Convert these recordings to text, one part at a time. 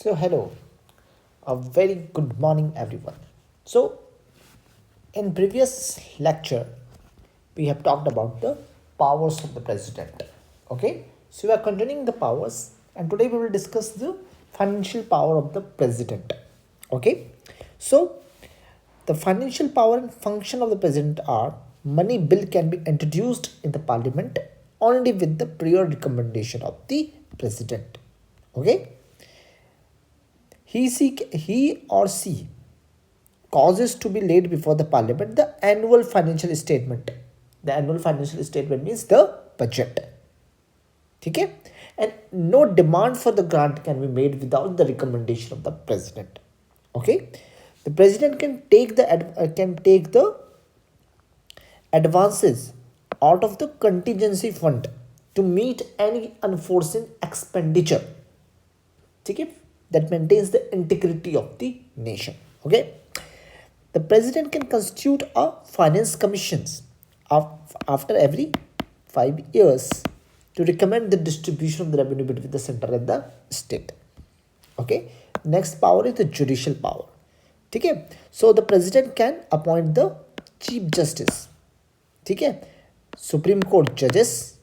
So, hello, a very good morning, everyone. So, in previous lecture, we have talked about the powers of the president. Okay, so we are continuing the powers, and today we will discuss the financial power of the president. Okay, so the financial power and function of the president are money bill can be introduced in the parliament only with the prior recommendation of the president. Okay, he or she causes to be laid before the parliament the annual financial statement. The annual financial statement means the budget. Okay, and no demand for the grant can be made without the recommendation of the president. Okay, the president can take the advances out of the contingency fund to meet any unforeseen expenditure. ठीक है, that maintains the integrity of the nation. Okay, the president can constitute a finance commissions after every 5 years to recommend the distribution of the revenue between the center and the state. Okay, next power is the judicial power. ठीक है, so the president can appoint the chief justice. ठीक है, supreme court judges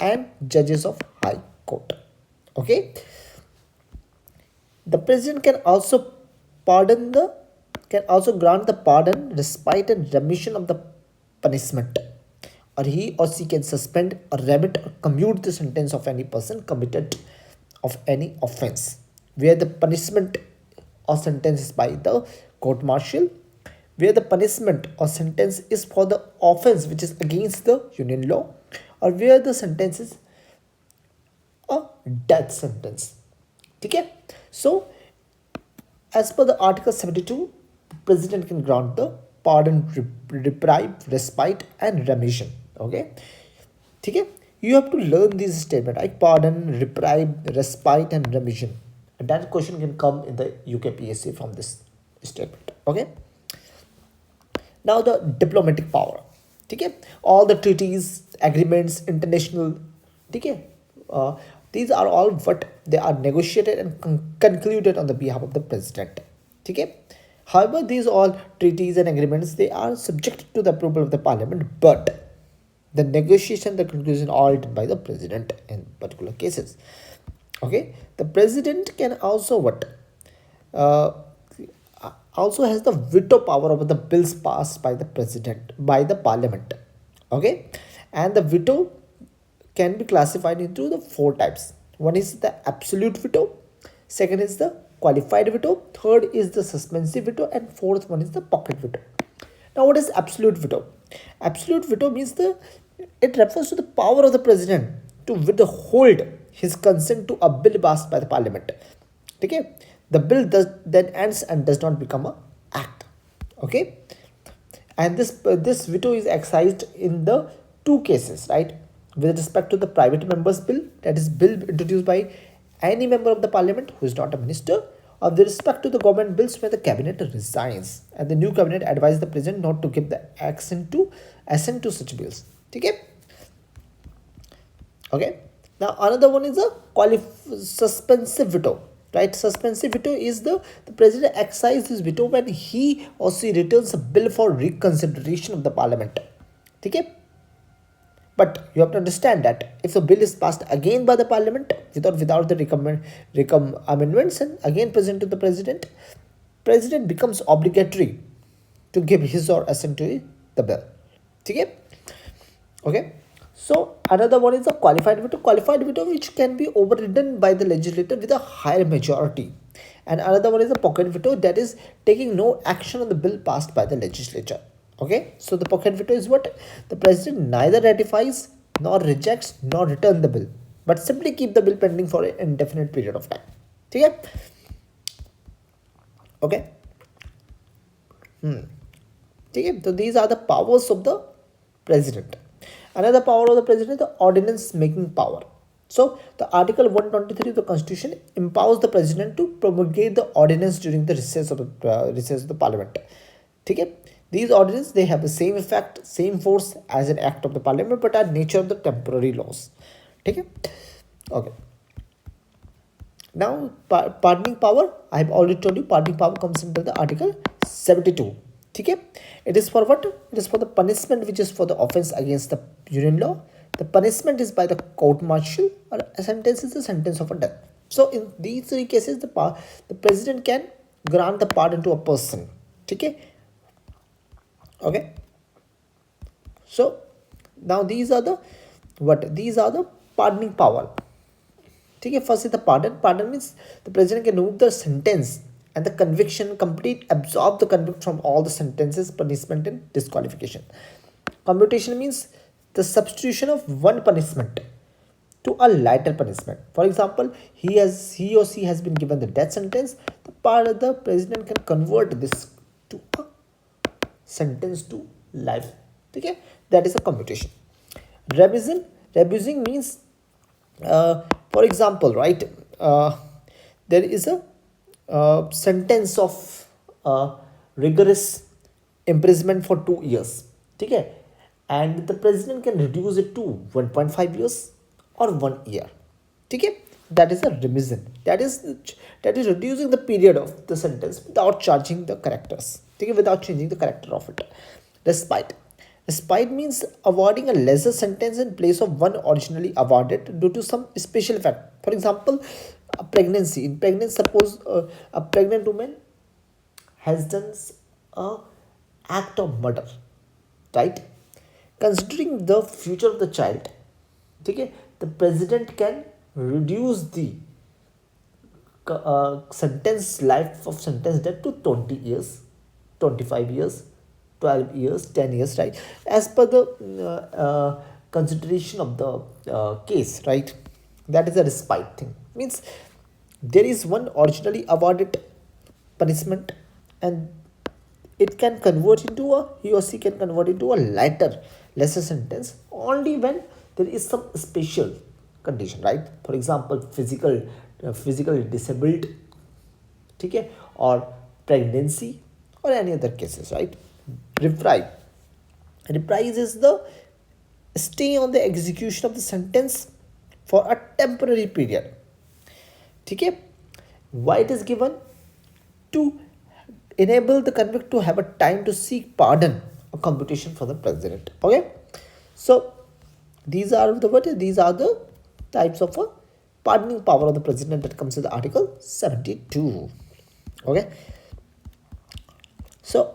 and judges of high court. Okay, the president can also grant the pardon, respite, and remission of the punishment, or he or she can suspend or remit or commute the sentence of any person committed of any offense, where the punishment or sentence is by the court martial, where the punishment or sentence is for the offense which is against the union law, or where the sentence is a death sentence. Okay, so as per the article 72, the president can grant the pardon, reprieve, respite, and remission. Okay, okay, you have to learn these statements like pardon, reprieve, respite, and remission, and that question can come in the UKPSC from this statement. Okay, now the diplomatic power. Okay, all the treaties, agreements, international. Okay, uh, these are all what they are negotiated and concluded on the behalf of the president. Okay, however, these all treaties and agreements they are subject to the approval of the parliament, but the negotiation, the conclusion, all done by the president in particular cases. Okay, the president can also what uh, also has the veto power over the bills passed by the president by the parliament. Okay, and the veto can be classified into the four types. One is the absolute veto, second is the qualified veto, third is the suspensive veto, and fourth one is the pocket veto. Now, what is absolute veto? Absolute veto means it refers to the power of the president to withhold his consent to a bill passed by the parliament. Okay, the bill does then ends and does not become a act. Okay, and this veto is exercised in the two cases, right? With respect to the private members bill, that is bill introduced by any member of the parliament who is not a minister, or with respect to the government bills where the cabinet resigns and the new cabinet advises the president not to give the assent to such bills. Okay, okay, now another one is a suspensive veto, right? Suspensive veto is the president exercises his veto when he or she returns a bill for reconsideration of the parliament. Okay, but you have to understand that if the bill is passed again by the parliament without the amendments and again presented to the president becomes obligatory to give his or assent to the bill. Okay, okay. So another one is the qualified veto. Qualified veto which can be overridden by the legislature with a higher majority. And another one is the pocket veto, that is taking no action on the bill passed by the legislature. Okay, so the pocket veto is what the president neither ratifies nor rejects nor return the bill, but simply keep the bill pending for an indefinite period of time. Okay, okay. Okay, so these are the powers of the president. Another power of the president is the ordinance making power. So the Article 123 of the Constitution empowers the president to promulgate the ordinance during the recess of the parliament. Okay, these ordinances they have the same effect, same force as an act of the parliament, but are nature of the temporary laws. Okay, okay. Now, pardoning power, I have already told you, pardoning power comes under the Article 72. Okay? It is for what? It is for the punishment which is for the offense against the union law. The punishment is by the court martial, or a sentence is the sentence of a death. So, in these three cases, the president can grant the pardon to a person. Okay? Okay? So, now these are the what? These are the pardoning power. ठीक है first is the pardon pardon means the president can remove the sentence and the conviction complete absorb the convict from all the sentences punishment and disqualification. Commutation means the substitution of one punishment to a lighter punishment. For example, he or she has been given the death sentence. The president can convert this to a sentence to life. Okay, that is a commutation. Rebuising means for example, right, there is a sentence of rigorous imprisonment for 2 years. Okay, and the president can reduce it to 1.5 years or 1 year. Okay, that is a remission. That is reducing the period of the sentence without charging the characters. Okay, without changing the character of it. Respite. Respite means awarding a lesser sentence in place of one originally awarded due to some special fact. For example, a pregnancy. In pregnancy, suppose a pregnant woman has done a act of murder, right? Considering the future of the child, okay, the president can reduce the sentence life of sentence death to 20 years, 25 years, 12 years, 10 years, right, as per the consideration of the case, right. That is a respite thing. Means there is one originally awarded punishment, and it can convert into a he or she can convert into a lighter lesser sentence only when there is some special condition, right. For example, physically disabled, okay, or pregnancy or any other cases, right. Reprise. Reprise is the stay on the execution of the sentence for a temporary period. Okay, why it is given? To enable the convict to have a time to seek pardon or commutation for the president. Okay, so these are the types of a pardoning power of the president that comes in the Article 72. Okay, so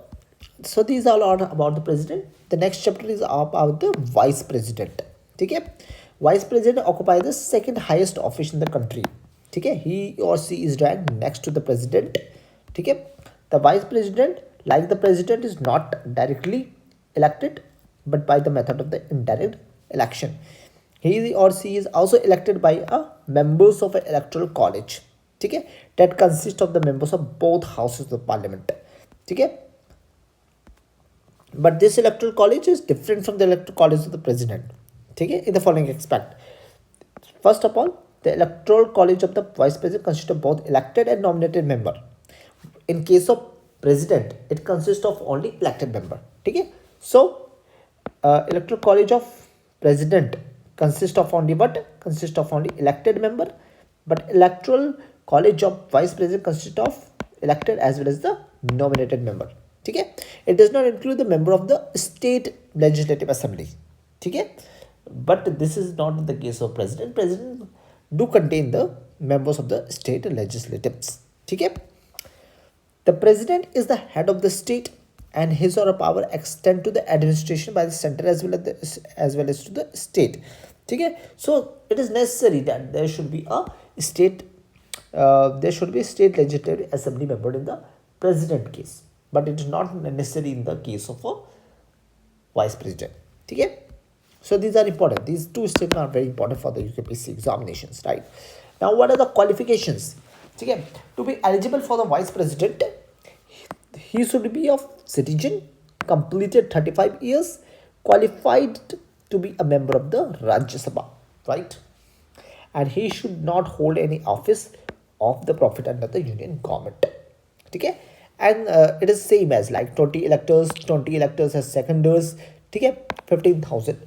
these are all about the president. The next chapter is about the vice president. Okay, vice president occupies the second highest office in the country. Okay, he or she is ranked next to the president. Okay, the vice president, like the president, is not directly elected but by the method of the indirect election. He or she is also elected by a members of an electoral college. Okay, that consists of the members of both houses of parliament. Okay, but this electoral college is different from the electoral college of the president. Okay, in the following aspect. First of all, the electoral college of the vice president consists of both elected and nominated member. In case of president, it consists of only elected member. Okay, so electoral college of president consists of only what? Consists of only elected member, but electoral college of vice president consists of elected as well as the nominated member. Okay, it does not include the member of the state legislative assembly. Okay, but this is not the case of president do contain the members of the state legislatives. Okay, the president is the head of the state, and his or her power extend to the administration by the center as well as to the state. Okay, so it is necessary that there should be a state legislative assembly member in the president case, but it is not necessary in the case of a vice president. Okay, so these are important. These two statements are very important for the UKPC examinations, right. Now, what are the qualifications? Okay, to be eligible for the vice president, he should be of citizen, completed 35 years, qualified to be a member of the Rajya Sabha, right, and he should not hold any office of the profit under the union government. Okay, and it is same as like 20 electors as seconders. Okay, 15,000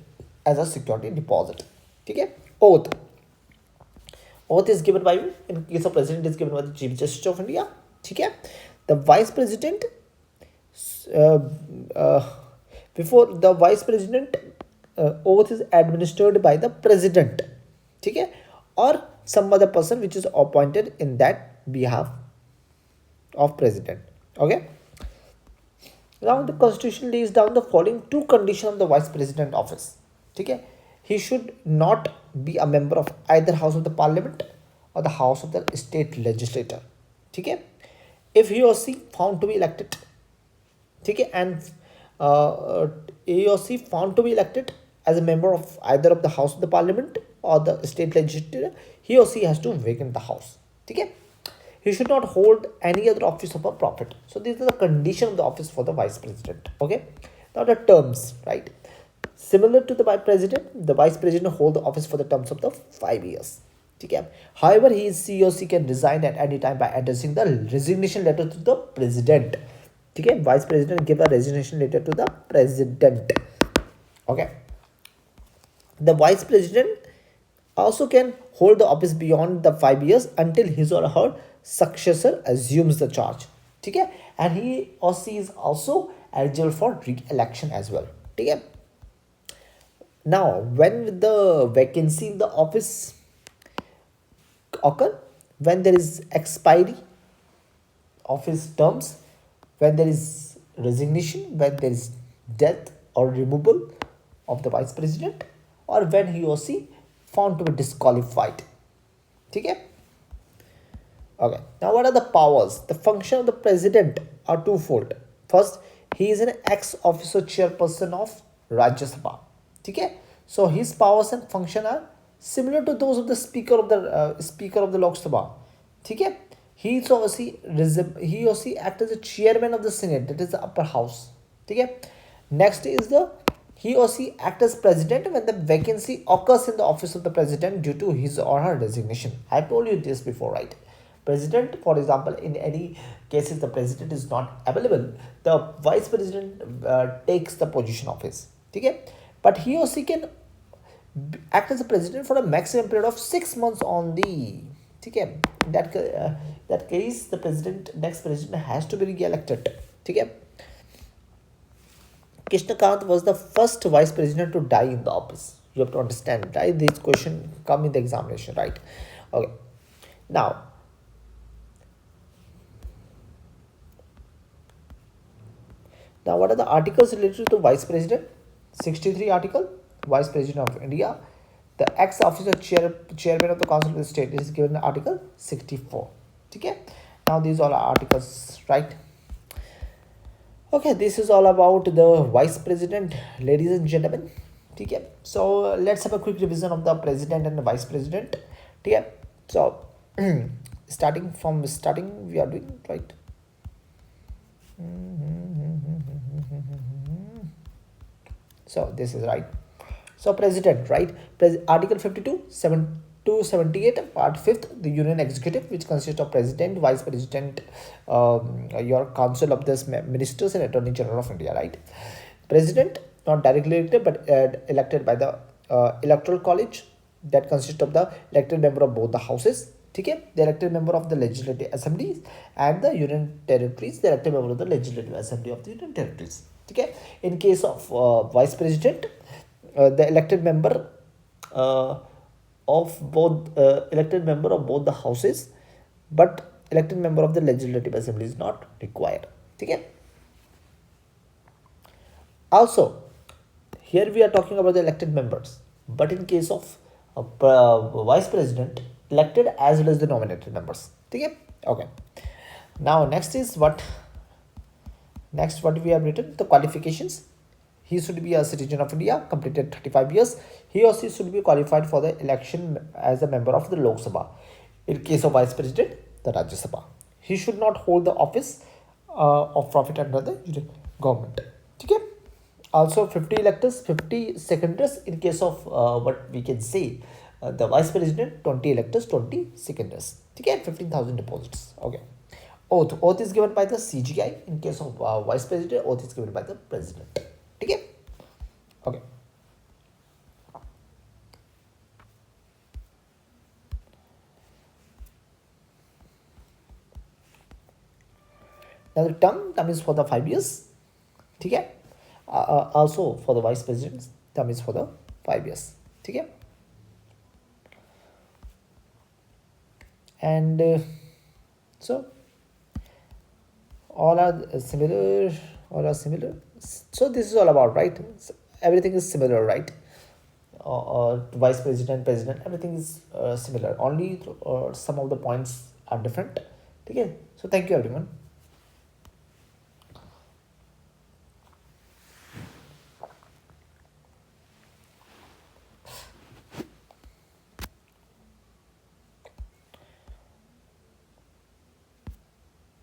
as a security deposit. Okay, oath. oath is given by, in case of president is given by the chief justice of India. ठीक है. The vice president, uh, uh, before the vice president oath is administered by the president. ठीक है, or some other person which is appointed in that behalf of president. Okay. Now the constitution lays down the following two conditions of the vice president office. ठीक है. He should not be a member of either house of the parliament or the house of the state legislator. ठीक है. If he or she found to be elected, ठीक है, and he or she found to be elected as a member of either of the house of the parliament or the state legislature, he or she has to vacate the house. ठीक है. He should not hold any other office of a profit. So these are the condition of the office for the vice president. Okay. Now the terms, right? Similar to the vice president, the vice president hold the office for the terms of the 5 years. Okay. However, he or she can resign at any time by addressing the resignation letter to the president. Okay. Vice president give a resignation letter to the president. Okay. The vice president also can hold the office beyond the 5 years until his or her successor assumes the charge. ठीक है. And he or she is also eligible for re-election as well. ठीक है. Now, when the vacancy in the office occur, when there is expiry of his terms, when there is resignation, when there is death or removal of the vice president, or when he or she found to be disqualified. ठीक है. Okay. Now, what are the powers? The function of the president are twofold. First, he is an ex-officio chairperson of Rajya Sabha. ठीक है. So his powers and function are similar to those of the speaker of the Lok Sabha. ठीक है. He or she act as a chairman of the Senate, that is the upper house. ठीक है. Next is the he or she act as president when the vacancy occurs in the office of the president due to his or her resignation. I told you this before, right? President, for example, in any cases the president is not available, the vice president takes the position of his. Okay. But he or she can act as a president for a maximum period of 6 months only. Okay. In that case, the next president has to be re-elected. Okay. Krishnakant was the first vice president to die in the office. You have to understand, right? This question come in the examination, right? Okay. Now, what are the articles related to vice president? 63 article, vice president of India. The ex-officer chairman of the council of the state is given article 64. Okay. Now, these all are articles, right? Okay, this is all about the vice president, ladies and gentlemen. Okay. So, let's have a quick revision of the president and the vice president. Okay. So, starting we are doing, right? So this is right. So president, right? Article 52, 278, part 5th, the union executive, which consists of president, vice president, your council of the ministers and attorney general of India, right? President, not directly elected, but elected by the electoral college that consists of the elected member of both the houses. Okay? The elected member of the legislative assemblies and the union territories, the elected member of the legislative assembly of the union territories. Okay? In case of vice president, the elected member of both the houses, but elected member of the legislative assembly is not required. Okay? Also, here we are talking about the elected members, but in case of vice president, elected as well as the nominated members. Okay. Now next what we have written, the qualifications. He should be a citizen of India, completed 35 years. He or she should be qualified for the election as a member of the Lok Sabha. In case of vice president, the Rajya Sabha. He should not hold the office of profit under the government. Okay. Also 50 electors, 50 seconders. In case of what we can say, the vice president, 20 electors, 20 seconders. Okay, 15,000 deposits. Okay. Oath is given by the CGI. In case of vice president, oath is given by the president. Okay. Now the term is for the 5 years. ठीक है. Also for the vice president term is for the 5 years. ठीक है. And so all are similar, so this is all about, right? So everything is similar, right? Vice president, president, everything is similar, only some of the points are different. Okay, so thank you everyone.